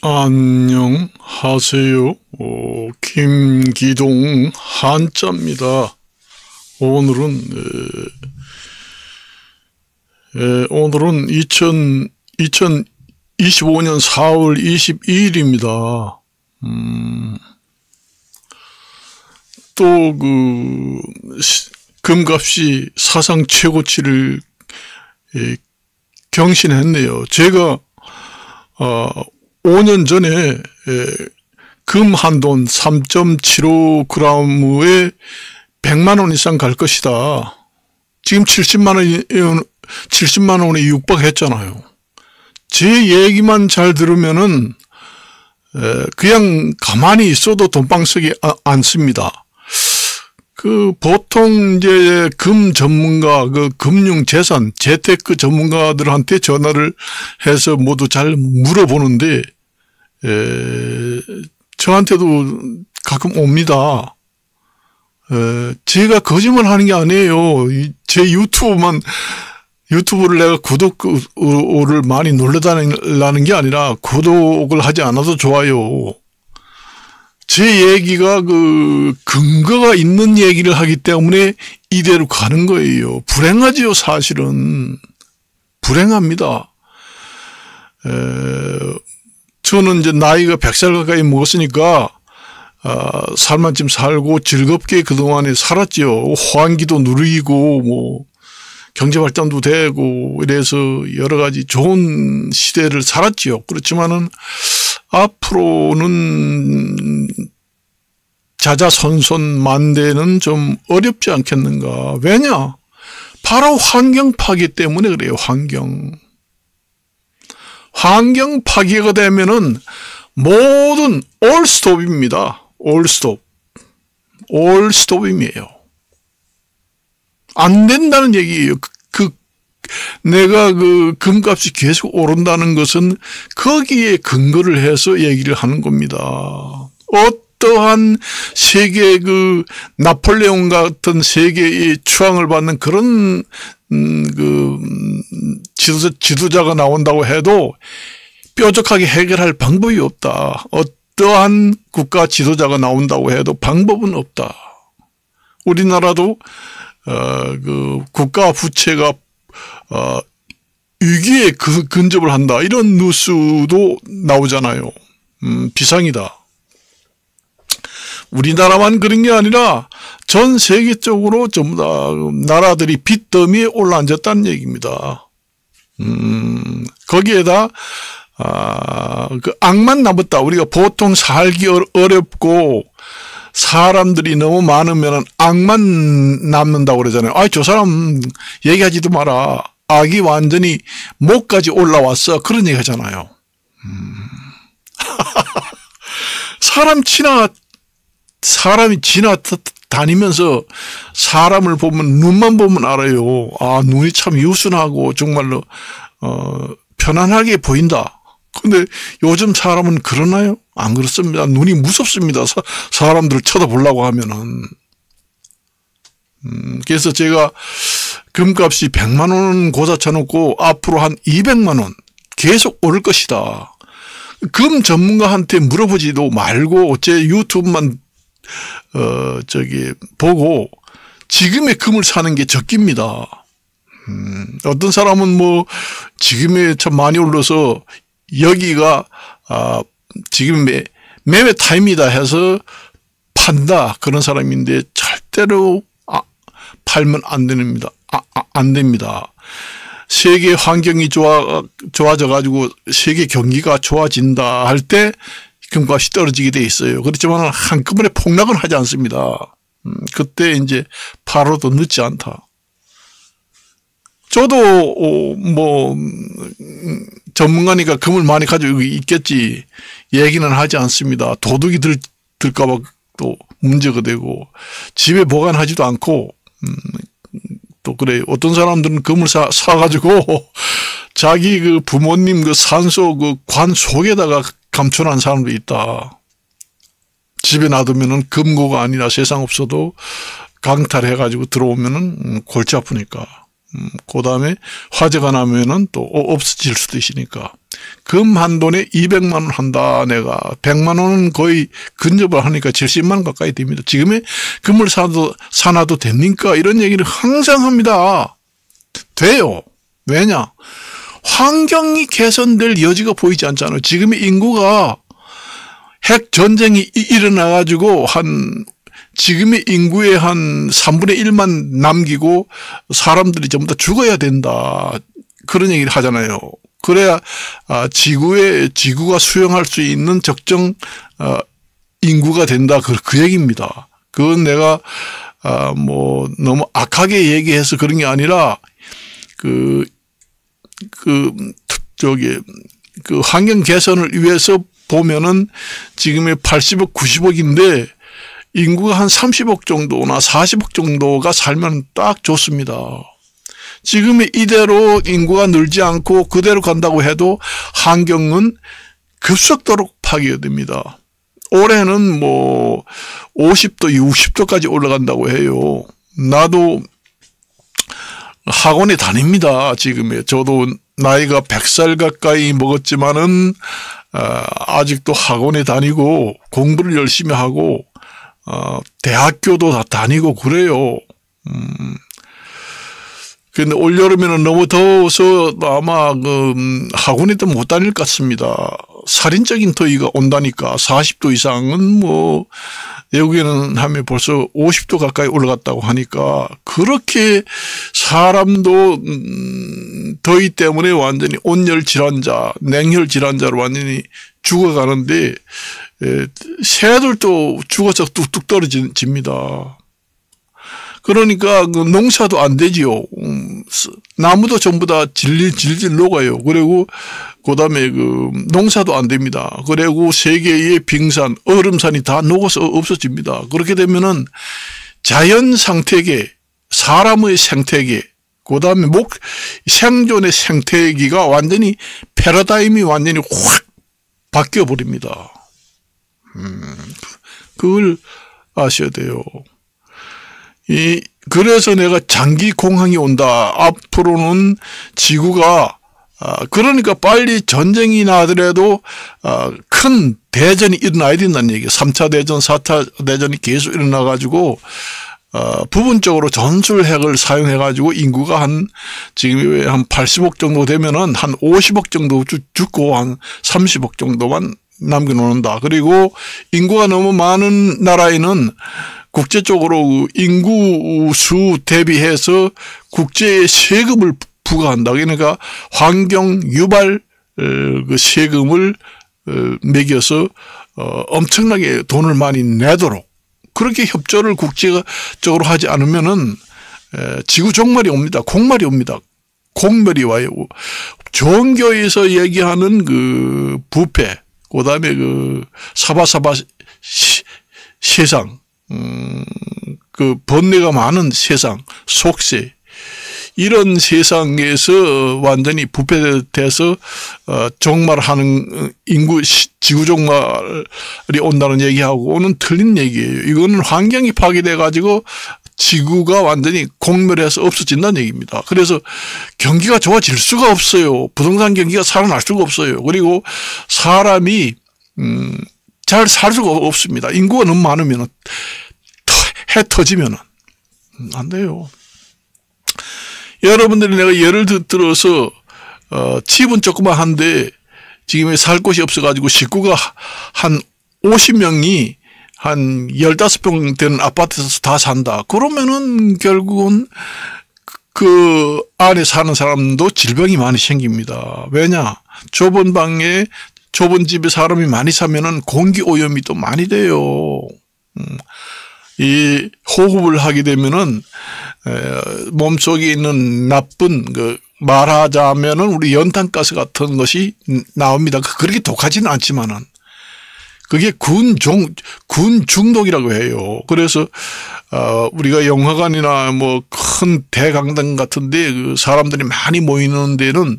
안녕하세요. 김기동 한자입니다. 오늘은 2025년 4월 22일입니다. 또 금값이 사상 최고치를 경신했네요. 제가 5년 전에 금 한 돈 3.75g에 100만 원 이상 갈 것이다. 지금 70만 원에 육박했잖아요. 제 얘기만 잘 들으면은 그냥 가만히 있어도 돈방석이 않습니다. 보통 이제 금 전문가, 금융재산, 재테크 전문가들한테 전화를 해서 모두 잘 물어보는데, 저한테도 가끔 옵니다. 제가 거짓말 하는 게 아니에요. 제 유튜브를 내가 구독을 많이 눌러달라는 게 아니라 구독을 하지 않아도 좋아요. 제 얘기가 근거가 있는 얘기를 하기 때문에 이대로 가는 거예요. 불행하지요, 사실은. 불행합니다. 저는 이제 나이가 100살 가까이 먹었으니까, 살만 좀 살고 즐겁게 그동안에 살았죠. 호황기도 누리고, 경제발전도 되고, 이래서 여러 가지 좋은 시대를 살았지요. 그렇지만은, 앞으로는 자자손손만대는 좀 어렵지 않겠는가. 왜냐? 바로 환경 파괴 때문에 그래요. 환경 파괴가 되면은 모든 올 스톱입니다. 올 스톱임이에요. 안 된다는 얘기예요. 내가 금값이 계속 오른다는 것은 거기에 근거를 해서 얘기를 하는 겁니다. 어떠한 세계 나폴레옹 같은 세계의 추앙을 받는 그런 지도자가 나온다고 해도 뾰족하게 해결할 방법이 없다. 어떠한 국가 지도자가 나온다고 해도 방법은 없다. 우리나라도 국가 부채가 위기에 근접을 한다. 이런 뉴스도 나오잖아요. 비상이다. 우리나라만 그런 게 아니라 전 세계적으로 전부 다 나라들이 빚더미에 올라앉았다는 얘기입니다. 거기에다 악만 남았다. 우리가 보통 살기 어렵고 사람들이 너무 많으면 악만 남는다고 그러잖아요. 저 사람 얘기하지도 마라. 악이 완전히 목까지 올라왔어. 그런 얘기 하잖아요. 사람이 지나다니면서 사람을 보면 눈만 보면 알아요. 눈이 참 유순하고 정말로 편안하게 보인다. 근데 요즘 사람은 그러나요? 안 그렇습니다. 눈이 무섭습니다. 사람들을 쳐다보려고 하면은. 그래서 제가 금값이 100만 원 고사 쳐놓고 앞으로 한 200만 원 계속 오를 것이다. 금 전문가한테 물어보지도 말고 제 유튜브만 보고 지금의 금을 사는 게 적깁니다. 어떤 사람은 지금에 참 많이 올라서 여기가 지금 매매 타임이다 해서 판다. 그런 사람인데 절대로 팔면 안 됩니다. 안 됩니다. 세계 환경이 좋아져 가지고 세계 경기가 좋아진다 할 때 금값이 떨어지게 돼 있어요. 그렇지만 한꺼번에 폭락은 하지 않습니다. 그때 이제 팔아도 늦지 않다. 저도 전문가니까 금을 많이 가지고 있겠지 얘기는 하지 않습니다. 도둑이 들까 봐 또 문제가 되고 집에 보관하지도 않고 또 그래요. 어떤 사람들은 금을 사가지고 자기 부모님 산소 관 속에다가 감춰놓은 사람도 있다. 집에 놔두면은 금고가 아니라 세상 없어도 강탈해가지고 들어오면은 골치 아프니까. 그 다음에 화재가 나면은 또 없어질 수도 있으니까. 금 한 돈에 200만 원 한다. 내가 100만 원은 거의 근접을 하니까 70만 원 가까이 됩니다. 지금의 금을 사놔도 됩니까? 이런 얘기를 항상 합니다. 돼요. 왜냐? 환경이 개선될 여지가 보이지 않잖아요. 지금의 인구가 핵 전쟁이 일어나가지고 지금의 인구의 한 3분의 1만 남기고 사람들이 전부 다 죽어야 된다. 그런 얘기를 하잖아요. 그래야 지구가 수용할 수 있는 적정 인구가 된다. 그 얘기입니다. 그건 내가 뭐 너무 악하게 얘기해서 그런 게 아니라 그 환경 개선을 위해서 보면은 지금의 80억, 90억인데 인구가 한 30억 정도나 40억 정도가 살면 딱 좋습니다. 지금의 이대로 인구가 늘지 않고 그대로 간다고 해도 환경은 급속도로 파괴됩니다. 올해는 뭐 50도, 60도까지 올라간다고 해요. 나도 학원에 다닙니다. 지금에 저도 나이가 100살 가까이 먹었지만은 아직도 학원에 다니고 공부를 열심히 하고 대학교도 다 다니고 그래요. 근데 올여름에는 너무 더워서 아마 학원에도 못 다닐 것 같습니다. 살인적인 더위가 온다니까 40도 이상은 뭐 외국에는 하면 벌써 50도 가까이 올라갔다고 하니까 그렇게 사람도 더위 때문에 완전히 온열 질환자, 냉혈 질환자로 완전히 죽어가는데 새들도 죽어서 뚝뚝 떨어집니다. 그러니까 농사도 안 되지요. 나무도 전부 다 질질 녹아요. 그리고 그다음에 농사도 안 됩니다. 그리고 세계의 빙산, 얼음산이 다 녹아서 없어집니다. 그렇게 되면은 자연 생태계, 사람의 생태계, 그다음에 생존의 생태계가 완전히 패러다임이 완전히 확 바뀌어 버립니다. 그걸 아셔야 돼요. 그래서 내가 장기 공황이 온다. 앞으로는 지구가 그러니까 빨리 전쟁이 나더라도 큰 대전이 일어나야 된다는 얘기예요. 3차 대전, 4차 대전이 계속 일어나가지고 부분적으로 전술핵을 사용해가지고 인구가 지금 한 80억 정도 되면은 한 50억 정도 죽고 한 30억 정도만 남겨놓는다. 그리고 인구가 너무 많은 나라에는 국제적으로 인구 수 대비해서 국제에 세금을 부과한다. 그러니까 환경 유발 그 세금을 매겨서 엄청나게 돈을 많이 내도록 그렇게 협조를 국제적으로 하지 않으면은 지구 종말이 옵니다. 공말이 옵니다. 공멸이 와요. 종교에서 얘기하는 그 부패, 그다음에 사바사바 세상, 그 번뇌가 많은 세상, 속세, 이런 세상에서 완전히 부패돼서 종말하는 인구 지구 종말이 온다는 얘기하고는 틀린 얘기예요. 이거는 환경이 파괴돼 가지고 지구가 완전히 공멸해서 없어진다는 얘기입니다. 그래서 경기가 좋아질 수가 없어요. 부동산 경기가 살아날 수가 없어요. 그리고 사람이 잘 살 수가 없습니다. 인구가 너무 많으면 해 터지면 안 돼요. 여러분들이 내가 예를 들어서 집은 조그마한데 지금 살 곳이 없어가지고 식구가 한 50명이 한 15평 되는 아파트에서 다 산다. 그러면은 결국은 그 안에 사는 사람도 질병이 많이 생깁니다. 왜냐? 좁은 방에 좁은 집에 사람이 많이 사면은 공기 오염이 또 많이 돼요. 이 호흡을 하게 되면은 몸속에 있는 나쁜 말하자면은 우리 연탄가스 같은 것이 나옵니다. 그렇게 독하지는 않지만은 그게 군 중독이라고 해요. 그래서 우리가 영화관이나 뭐 큰 대강당 같은데 사람들이 많이 모이는 데는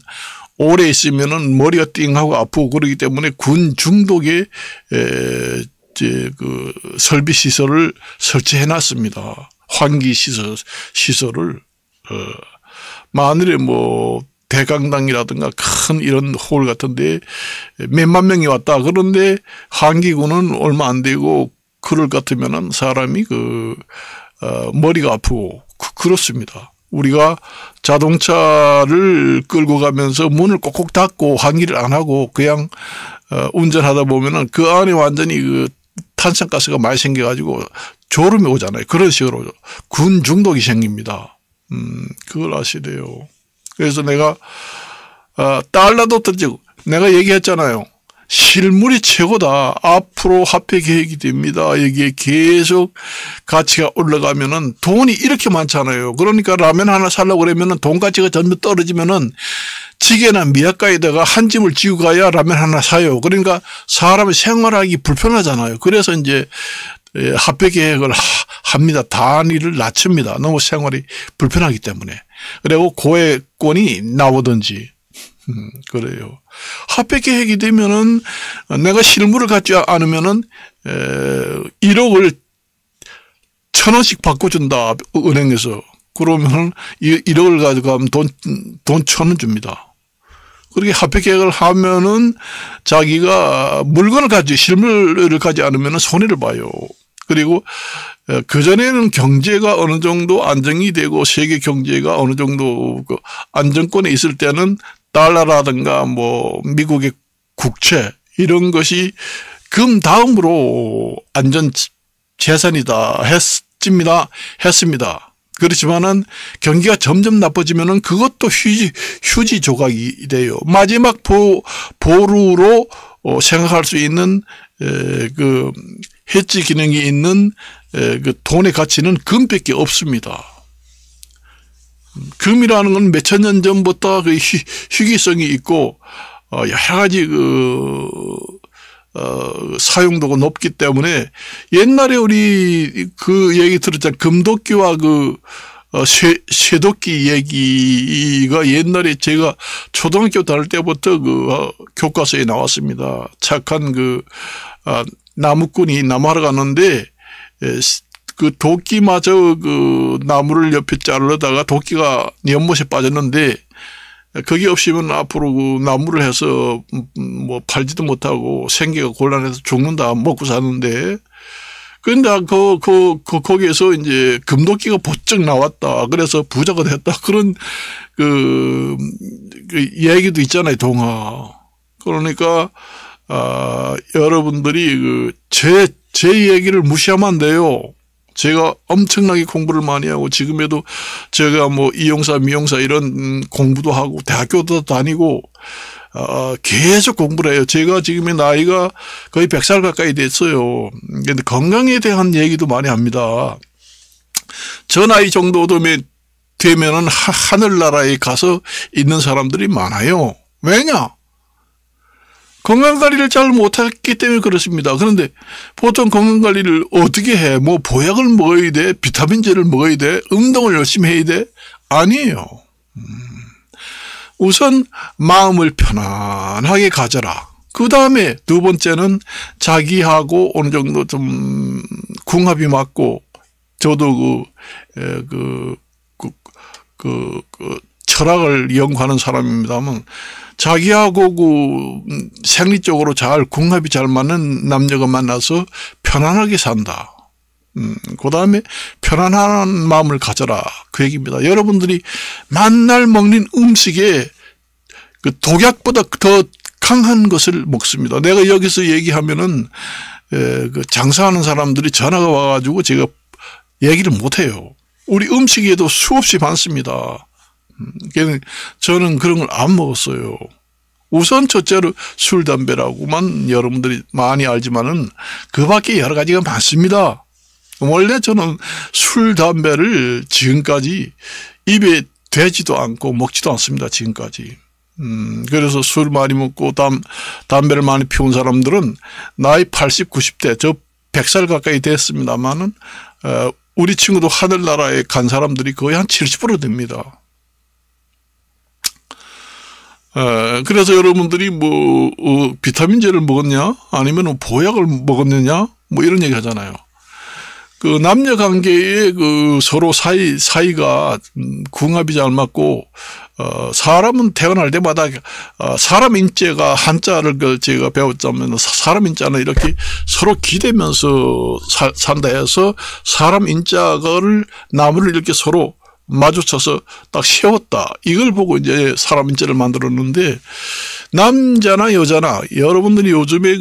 오래 있으면은 머리가 띵하고 아프고 그러기 때문에 군 중독의 설비 시설을 설치해 놨습니다. 환기 시설을 만일에 뭐 대강당이라든가 큰 이런 홀 같은데 몇만 명이 왔다. 그런데 환기구는 얼마 안 되고 그럴 것 같으면은 사람이 머리가 아프고 그렇습니다. 우리가 자동차를 끌고 가면서 문을 꼭꼭 닫고 환기를 안 하고 그냥 운전하다 보면은 그 안에 완전히 탄산가스가 많이 생겨가지고 졸음이 오잖아요. 그런 식으로 군 중독이 생깁니다. 그걸 아시래요. 그래서 내가 달러도 터지고 내가 얘기했잖아요. 실물이 최고다. 앞으로 화폐 계획이 됩니다. 여기에 계속 가치가 올라가면은 돈이 이렇게 많잖아요. 그러니까 라면 하나 살려고 그러면은 돈 가치가 전부 떨어지면은 지게나 미약가에다가 한 짐을 지고 가야 라면 하나 사요. 그러니까 사람이 생활하기 불편하잖아요. 그래서 이제 화폐 계획을 합니다. 단위를 낮춥니다. 너무 생활이 불편하기 때문에. 그리고 고액권이 나오든지. 그래요. 화폐 계획이 되면은 내가 실물을 갖지 않으면은 1억을 1,000원씩 바꿔준다. 은행에서. 그러면은 1억을 가져가면 돈 1,000원 줍니다. 그렇게 화폐 계획을 하면은 자기가 물건을 가지고 실물을 가지 않으면은 손해를 봐요. 그리고 그전에는 경제가 어느 정도 안정이 되고 세계 경제가 어느 정도 안정권에 있을 때는 달러라든가 뭐 미국의 국채 이런 것이 금 다음으로 안전 재산이다 했습니다. 그렇지만은 경기가 점점 나빠지면은 그것도 휴지 조각이 돼요. 마지막 보루로 생각할 수 있는 해지 기능이 있는 그 돈의 가치는 금밖에 없습니다. 금이라는 건 몇천 년 전부터 그 희귀성이 있고 여러 가지 사용도가 높기 때문에 옛날에 우리 그 얘기 들었잖아요. 금도끼와 쇠도끼 얘기가 옛날에 제가 초등학교 다닐 때부터 교과서에 나왔습니다. 착한 나무꾼이 나무하러 갔는데 도끼마저 나무를 옆에 자르다가 도끼가 연못에 빠졌는데 거기 없으면 앞으로 나무를 해서 뭐 팔지도 못하고 생계가 곤란해서 죽는다. 먹고 사는데. 그런데 거기에서 이제 금도끼가 번쩍 나왔다. 그래서 부자가 됐다. 그런 그 얘기도 있잖아요. 동화. 그러니까 여러분들이 제 얘기를 무시하면 안 돼요. 제가 엄청나게 공부를 많이 하고 지금에도 제가 뭐 이용사 미용사 이런 공부도 하고 대학교도 다니고 계속 공부를 해요. 제가 지금의 나이가 거의 100살 가까이 됐어요. 근데 건강에 대한 얘기도 많이 합니다. 저 나이 정도 되면은 하늘나라에 가서 있는 사람들이 많아요. 왜냐? 건강관리를 잘 못했기 때문에 그렇습니다. 그런데 보통 건강관리를 어떻게 해? 뭐 보약을 먹어야 돼? 비타민제를 먹어야 돼? 운동을 열심히 해야 돼? 아니에요. 우선 마음을 편안하게 가져라. 그 다음에 두 번째는 자기하고 어느 정도 좀 궁합이 맞고 저도 철학을 연구하는 사람입니다만 자기하고 생리적으로 잘 궁합이 잘 맞는 남녀가 만나서 편안하게 산다. 그 다음에 편안한 마음을 가져라. 그 얘기입니다. 여러분들이 만날 먹는 음식에 독약보다 더 강한 것을 먹습니다. 내가 여기서 얘기하면은 장사하는 사람들이 전화가 와가지고 제가 얘기를 못해요. 우리 음식에도 수없이 많습니다. 저는 그런 걸 안 먹었어요. 우선 첫째로 술, 담배라고만 여러분들이 많이 알지만은 그 밖에 여러 가지가 많습니다. 원래 저는 술, 담배를 지금까지 입에 대지도 않고 먹지도 않습니다. 지금까지. 그래서 술 많이 먹고 담배를 많이 피운 사람들은 나이 80, 90대, 저 100살 가까이 됐습니다만은 우리 친구도 하늘나라에 간 사람들이 거의 한 70% 됩니다. 그래서 여러분들이 뭐 비타민제를 먹었냐 아니면 보약을 먹었느냐 뭐 이런 얘기 하잖아요. 그 남녀 관계에 그 서로 사이가 궁합이 잘 맞고, 사람은 태어날 때마다, 사람 인자가 한자를 제가 배웠자면 사람 인자는 이렇게 서로 기대면서 산다 해서 사람 인자를 나무를 이렇게 서로 마주쳐서 딱 세웠다. 이걸 보고 이제 사람 인자를 만들었는데, 남자나 여자나 여러분들이 요즘에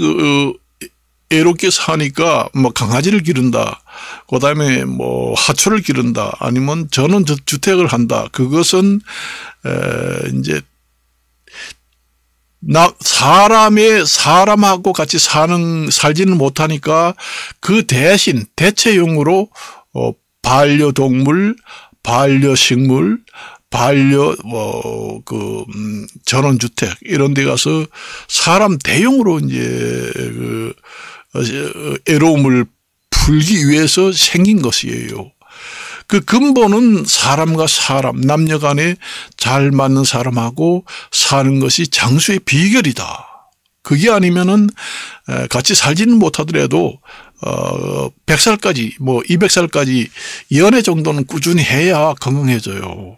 애롭게 사니까 뭐 강아지를 기른다. 그다음에 뭐 하초를 기른다. 아니면 전원주택을 한다. 그것은 이제 사람하고 같이 살지는 못하니까 그 대신 대체용으로 반려동물, 반려식물, 전원주택 이런 데 가서 사람 대용으로 이제 애로움을 풀기 위해서 생긴 것이에요. 그 근본은 사람과 사람, 남녀 간에 잘 맞는 사람하고 사는 것이 장수의 비결이다. 그게 아니면은 같이 살지는 못하더라도 100살까지 뭐 200살까지 연애 정도는 꾸준히 해야 건강해져요.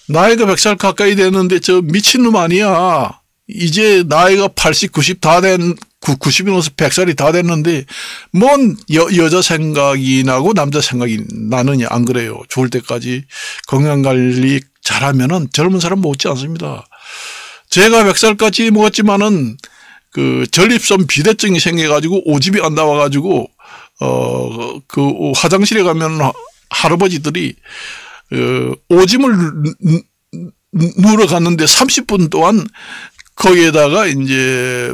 나이가 100살 가까이 됐는데 저 미친놈 아니야. 이제 나이가 80, 90 다 된 90이 넘어서 100살이 다 됐는데 뭔 여자 생각이 나고 남자 생각이 나느냐. 안 그래요. 죽을 때까지 건강관리 잘하면은 젊은 사람 못지 않습니다. 제가 100살까지 먹었지만은 그 전립선 비대증이 생겨가지고 오줌이 안 나와가지고 그 화장실에 가면 할아버지들이 오줌을 누러 갔는데 30분 동안 거기에다가 이제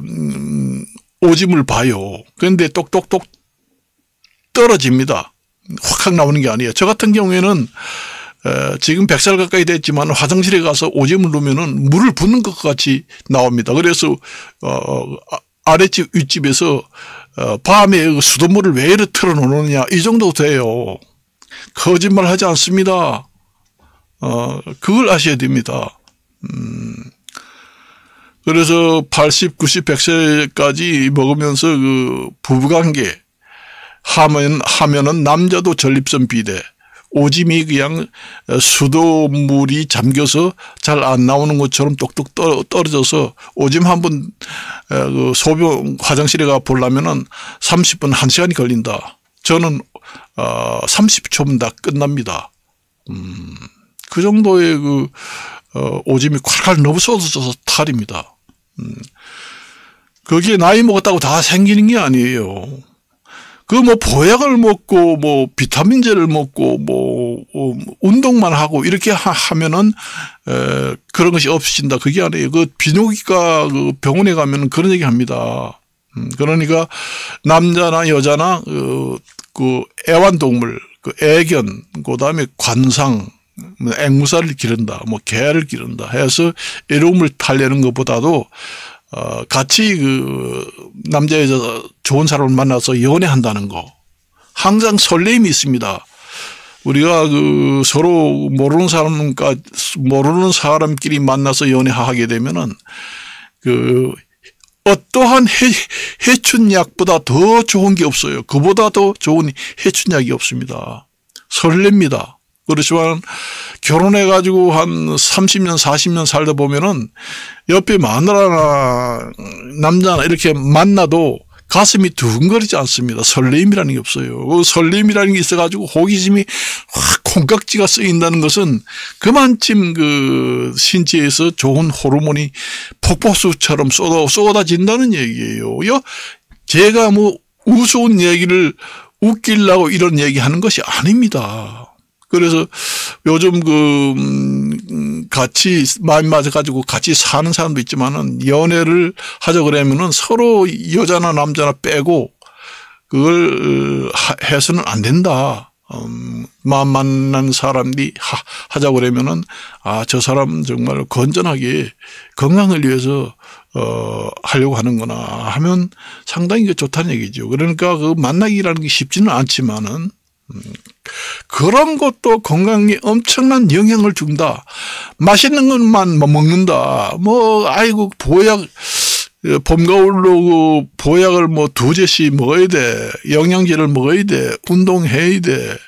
오줌을 봐요. 그런데 똑똑똑 떨어집니다. 확 나오는 게 아니에요. 저 같은 경우에는 지금 100살 가까이 됐지만 화장실에 가서 오줌을 누면은 물을 붓는 것 같이 나옵니다. 그래서 아랫집 윗집에서 밤에 수돗물을 왜 이렇게 틀어놓느냐 이 정도 돼요. 거짓말 하지 않습니다. 그걸 아셔야 됩니다. 그래서 80, 90, 100세까지 먹으면서 그 부부관계 하면은 남자도 전립선 비대, 오줌이 그냥 수돗물이 잠겨서 잘 안 나오는 것처럼 똑똑 떨어져서 오줌 한번 그 소변 화장실에 가 보려면은 30분 1시간이 걸린다. 저는 30초면 다 끝납니다. 그 정도의 그 오줌이 콸콸 너무 쏟아져서 탈입니다. 거기에 나이 먹었다고 다 생기는 게 아니에요. 그 뭐 보약을 먹고 뭐 비타민제를 먹고 뭐 운동만 하고 이렇게 하면은 그런 것이 없어진다. 그게 아니에요. 그 비뇨기과 그 병원에 가면 그런 얘기 합니다. 그러니까 남자나 여자나 그 애완동물, 그 애견, 그다음에 관상, 앵무새를 기른다, 뭐 개를 기른다 해서 애로움을 달래는 것보다도 같이 그 남자 여자 좋은 사람을 만나서 연애한다는 거 항상 설렘이 있습니다. 우리가 그 서로 모르는 사람끼리 만나서 연애하게 되면은 그 어떠한 해춘약보다 더 좋은 게 없어요. 그보다 더 좋은 해춘약이 없습니다. 설렙니다. 그렇지만 결혼해가지고 한 30년, 40년 살다 보면은 옆에 마누라나 남자나 이렇게 만나도 가슴이 두근거리지 않습니다. 설렘이라는 게 없어요. 그 설렘이라는 게 있어가지고 호기심이 확 콩깍지가 쓰인다는 것은 그만큼 그 신체에서 좋은 호르몬이 폭포수처럼 쏟아진다는 얘기예요. 제가 뭐 우스운 얘기를 웃기려고 이런 얘기 하는 것이 아닙니다. 그래서 요즘 같이 마음 맞아가지고 같이 사는 사람도 있지만은 연애를 하자 그러면은 서로 여자나 남자나 빼고 그걸 해서는 안 된다. 마음 맞는 사람이 하자 그러면은 저 사람 정말 건전하게 건강을 위해서 하려고 하는구나 하면 상당히 좋다는 얘기죠. 그러니까 그 만나기라는 게 쉽지는 않지만은 그런 것도 건강에 엄청난 영향을 준다. 맛있는 것만 먹는다. 아이고, 보약, 봄, 가을로 그 보약을 뭐 2제씩 먹어야 돼. 영양제를 먹어야 돼. 운동해야 돼.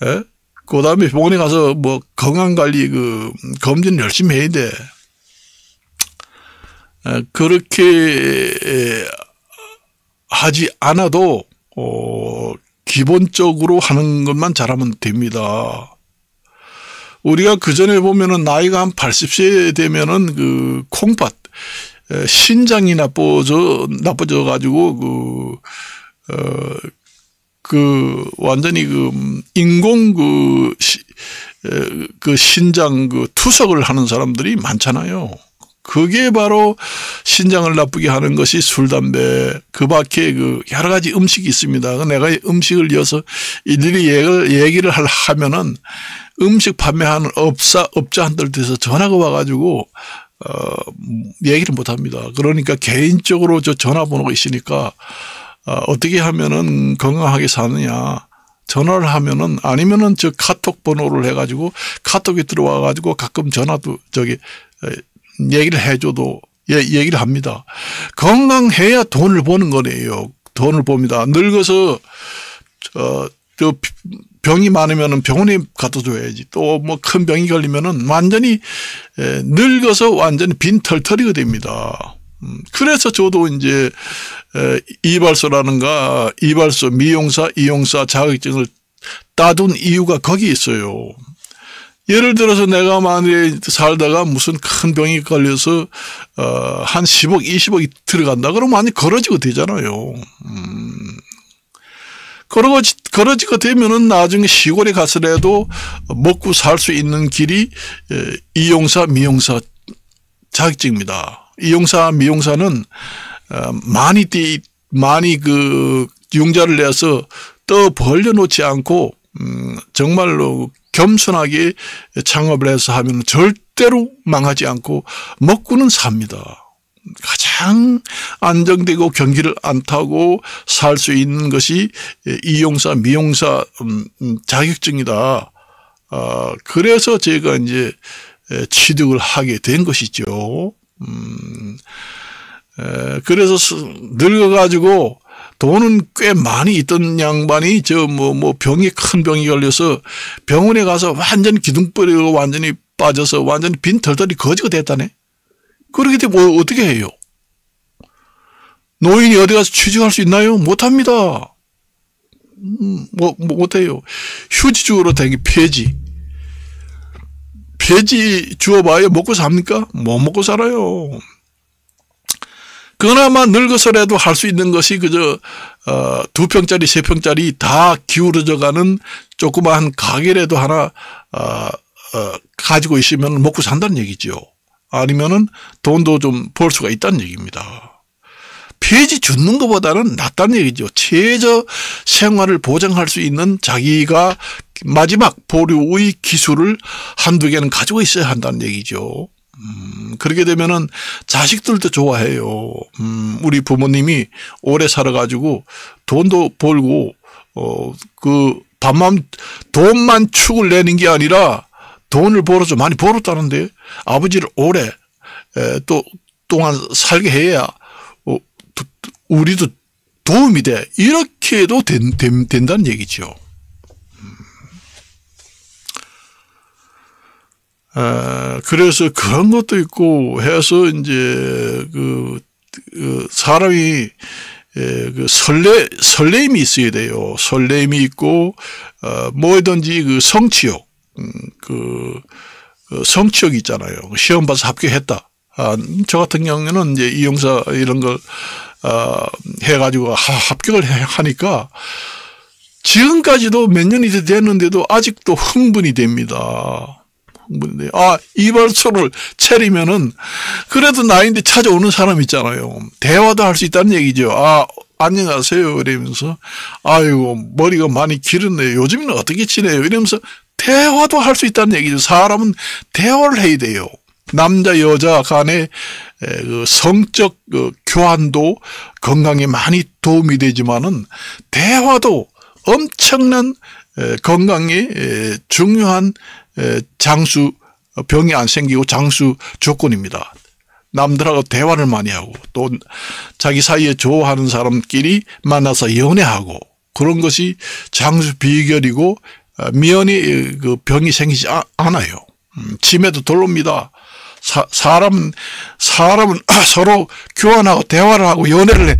예? 그 다음에 병원에 가서 뭐 건강관리 검진 열심히 해야 돼. 그렇게 하지 않아도, 기본적으로 하는 것만 잘하면 됩니다. 우리가 그 전에 보면은 나이가 한 80세 되면은 콩팥, 신장이 나빠져 가지고 완전히 인공 신장 투석을 하는 사람들이 많잖아요. 그게 바로 신장을 나쁘게 하는 것이 술, 담배, 그 밖에 여러 가지 음식이 있습니다. 내가 음식을 이어서 일일이 얘기를 하면은 음식 판매하는 업자한테서 전화가 와가지고, 얘기를 못 합니다. 그러니까 개인적으로 저 전화번호가 있으니까, 어떻게 하면은 건강하게 사느냐. 전화를 하면은, 아니면은 저 카톡 번호를 해가지고, 카톡에 들어와가지고 가끔 전화도 얘기를 해줘도 얘기를 합니다. 건강해야 돈을 버는 거네요. 돈을 봅니다. 늙어서 병이 많으면은 병원에 갖다 줘야지. 또 뭐 큰 병이 걸리면은 완전히 늙어서 완전히 빈털터리가 됩니다. 그래서 저도 이제 이발소라는가 이발소 미용사 이용사 자격증을 따둔 이유가 거기 있어요. 예를 들어서 내가 만약에 살다가 무슨 큰 병이 걸려서 한 10억 20억이 들어간다 그러면 완전히 거러지가 되잖아요. 거러지가 되면은 나중에 시골에 가서라도 먹고 살 수 있는 길이 이용사 미용사 자격증입니다. 이용사 미용사는 많이 융자를 내서 떠 벌려놓지 않고 정말로 겸손하게 창업을 해서 하면 절대로 망하지 않고 먹고는 삽니다. 가장 안정되고 경기를 안 타고 살 수 있는 것이 이용사, 미용사 자격증이다. 그래서 제가 이제 취득을 하게 된 것이죠. 그래서 늙어가지고 돈은 꽤 많이 있던 양반이 병이 큰 병이 걸려서 병원에 가서 완전히 기둥뿌리고 완전히 빠져서 완전히 빈털털이 거지가 됐다네. 그렇게 되면 어떻게 해요? 노인이 어디 가서 취직할 수 있나요? 못합니다. 못해요. 휴지 주우러 다니기 폐지. 폐지 주워봐야 먹고 삽니까? 못 먹고 살아요. 그나마 늙어서라도 할 수 있는 것이 그저 2평짜리 3평짜리 다 기울어져 가는 조그마한 가게라도 하나 가지고 있으면 먹고 산다는 얘기죠. 아니면은 돈도 좀 벌 수가 있다는 얘기입니다. 폐지 줍는 것보다는 낫다는 얘기죠. 최저 생활을 보장할 수 있는 자기가 마지막 보류의 기술을 한두 개는 가지고 있어야 한다는 얘기죠. 그렇게 되면은 자식들도 좋아해요. 우리 부모님이 오래 살아가지고 돈도 벌고, 돈만 축을 내는 게 아니라 돈을 벌어서 많이 벌었다는데 아버지를 오래 동안 살게 해야 우리도 도움이 돼. 이렇게 해도 된다는 얘기죠. 그래서 그런 것도 있고 해서 이제 사람이 설레임이 있어야 돼요. 설레임이 있고 뭐든지 성취욕, 성취욕 있잖아요. 시험 봐서 합격했다. 저 같은 경우에는 이제 이용사 이런 걸 해가지고 합격을 하니까 지금까지도 몇 년이 됐는데도 아직도 흥분이 됩니다. 이발소를 차리면은 그래도 나이인데 찾아오는 사람 있잖아요. 대화도 할 수 있다는 얘기죠. 안녕하세요 이러면서 아이고 머리가 많이 길었네요. 요즘에는 어떻게 지내요? 이러면서 대화도 할 수 있다는 얘기죠. 사람은 대화를 해야 돼요. 남자 여자 간의 성적 교환도 건강에 많이 도움이 되지만은 대화도 엄청난 건강에 중요한 장수, 병이 안 생기고 장수 조건입니다. 남들하고 대화를 많이 하고 또 자기 사이에 좋아하는 사람끼리 만나서 연애하고 그런 것이 장수 비결이고 미연이 그 병이 생기지 않아요. 치매도 덜 옵니다. 사람은 서로 교환하고 대화를 하고 연애를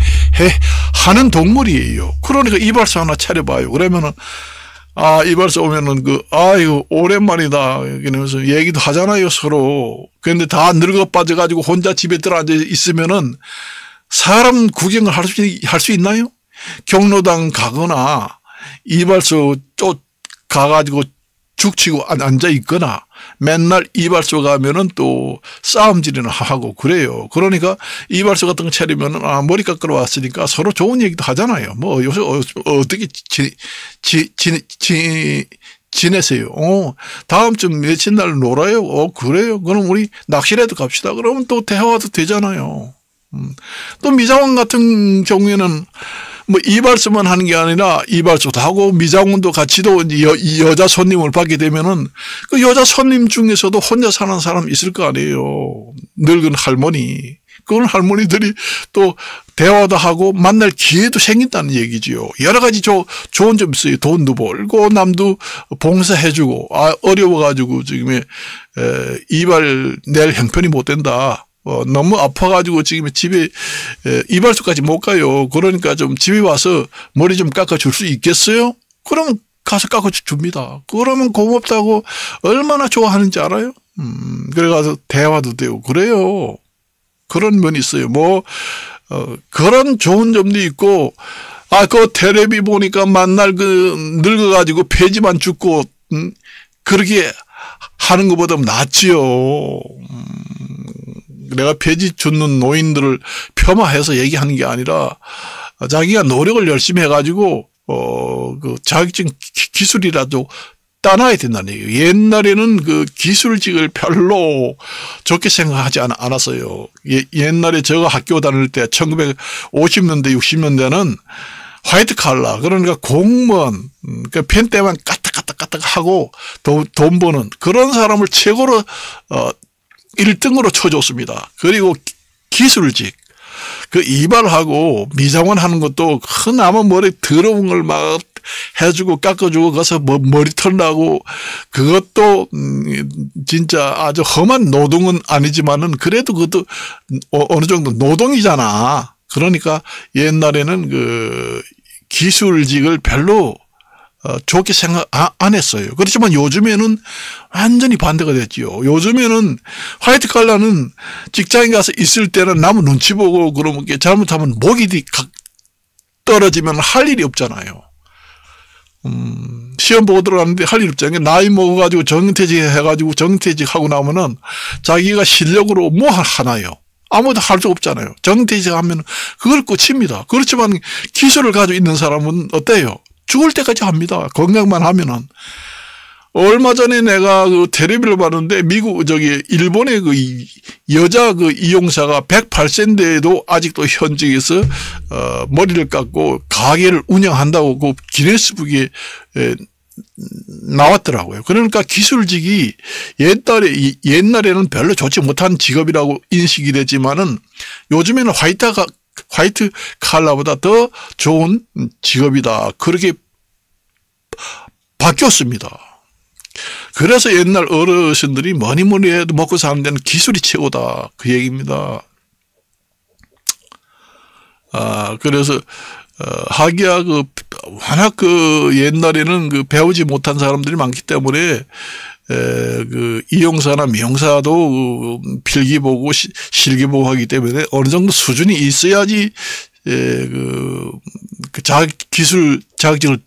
하는 동물이에요. 그러니까 이발소 하나 차려봐요. 그러면은 이발소 오면은 이거 오랜만이다 이러면서 얘기도 하잖아요, 서로. 그런데 다 늙어 빠져가지고 혼자 집에 들어앉아 있으면은 사람 구경을 할 수 있나요? 경로당 가거나 이발소 가가지고 죽치고 앉아 있거나 맨날 이발소 가면은 또 싸움질이나 하고 그래요. 그러니까 이발소 같은 거 차리면은 머리 깎으러 왔으니까 서로 좋은 얘기도 하잖아요. 뭐 요새 어떻게 지내세요? 다음 주 며칠 날 놀아요? 그래요? 그럼 우리 낚시라도 갑시다. 그러면 또 대화도 되잖아요. 또 미장원 같은 경우에는 뭐 이발소만 하는 게 아니라 이발소도 하고 미장원도 같이도 여자 손님을 받게 되면은 그 여자 손님 중에서도 혼자 사는 사람 있을 거 아니에요. 늙은 할머니. 그런 할머니들이 또 대화도 하고 만날 기회도 생긴다는 얘기지요. 여러 가지 좋은 점 있어요. 돈도 벌고 남도 봉사해주고 어려워가지고 지금 이발 낼 형편이 못 된다. 너무 아파가지고 지금 집에 이발소까지 못 가요. 그러니까 좀 집에 와서 머리 좀 깎아줄 수 있겠어요? 그러면 가서 깎아줍니다. 그러면 고맙다고 얼마나 좋아하는지 알아요? 그래가서 대화도 되고 그래요. 그런 면이 있어요. 그런 좋은 점도 있고, 그 텔레비 보니까 만날 늙어가지고 폐지만 죽고, 그렇게 하는 것보다 낫지요. 내가 폐지 죽는 노인들을 폄하해서 얘기하는 게 아니라 자기가 노력을 열심히 해가지고 그 자격증 기술이라도 따놔야 된다는 얘기예요. 옛날에는 그 기술직을 별로 좋게 생각하지 않았어요. 옛날에 제가 학교 다닐 때 1950년대 60년대는 화이트 칼라 그러니까 공무원 그 펜 때만 까딱까딱까딱 하고 돈 버는 그런 사람을 최고로 1등으로 쳐줬습니다. 그리고 기술직 그 이발하고 미장원 하는 것도 그나마 머리 더러운 걸 막 해주고 깎아주고 가서 머리털 나고 그것도 진짜 아주 험한 노동은 아니지만은 그래도 그것도 어느 정도 노동이잖아. 그러니까 옛날에는 그 기술직을 별로 좋게 생각 안 했어요. 그렇지만 요즘에는 완전히 반대가 됐지요. 요즘에는 화이트 칼라는 직장에 가서 있을 때는 남 눈치 보고 그러면 잘못하면 목이 떨어지면 할 일이 없잖아요. 시험 보고 들어갔는데 할 일 없잖아요. 나이 먹어가지고 정퇴직 해가지고 정퇴직하고 나면은 자기가 실력으로 뭐 하나요? 아무도 할 수 없잖아요. 정퇴직 하면 그걸 끝입니다. 그렇지만 기술을 가지고 있는 사람은 어때요? 죽을 때까지 합니다. 건강만 하면은. 얼마 전에 내가 그 텔레비를 봤는데 일본의 그 여자 그 이용사가 108세인데도 아직도 현직에서 머리를 깎고 가게를 운영한다고 그 기네스북에 나왔더라고요. 그러니까 기술직이 옛날에는 별로 좋지 못한 직업이라고 인식이 됐지만은 요즘에는 화이트 칼라보다 더 좋은 직업이다. 그렇게 바뀌었습니다. 그래서 옛날 어르신들이 뭐니 해도 먹고 사는 데는 기술이 최고다. 그 얘기입니다. 그래서 하기야 워낙 옛날에는 배우지 못한 사람들이 많기 때문에 이용사나 미용사도 필기보고 실기보고 하기 때문에 어느 정도 수준이 있어야지 기술 자격증을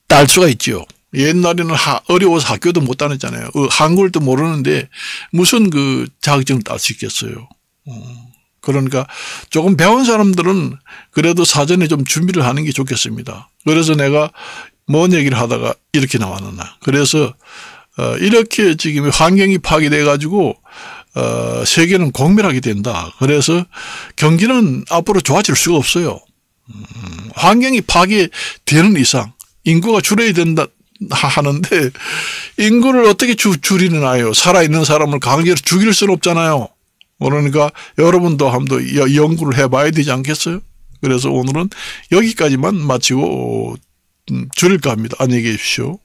딸 수가 있죠. 옛날에는 어려워서 학교도 못 다녔잖아요. 한글도 모르는데 무슨 자격증을 딸 수 있겠어요. 그러니까 조금 배운 사람들은 그래도 사전에 좀 준비를 하는 게 좋겠습니다. 그래서 내가 뭔 얘기를 하다가 이렇게 나왔나. 그래서 이렇게 지금 환경이 파괴돼 가지고 세계는 공멸하게 된다. 그래서 경기는 앞으로 좋아질 수가 없어요. 환경이 파괴되는 이상 인구가 줄어야 된다 하는데 인구를 어떻게 줄이나요? 살아있는 사람을 강제로 죽일 수는 없잖아요. 그러니까 여러분도 한번 연구를 해봐야 되지 않겠어요? 그래서 오늘은 여기까지만 마치고 줄일까 합니다. 안녕히 계십시오.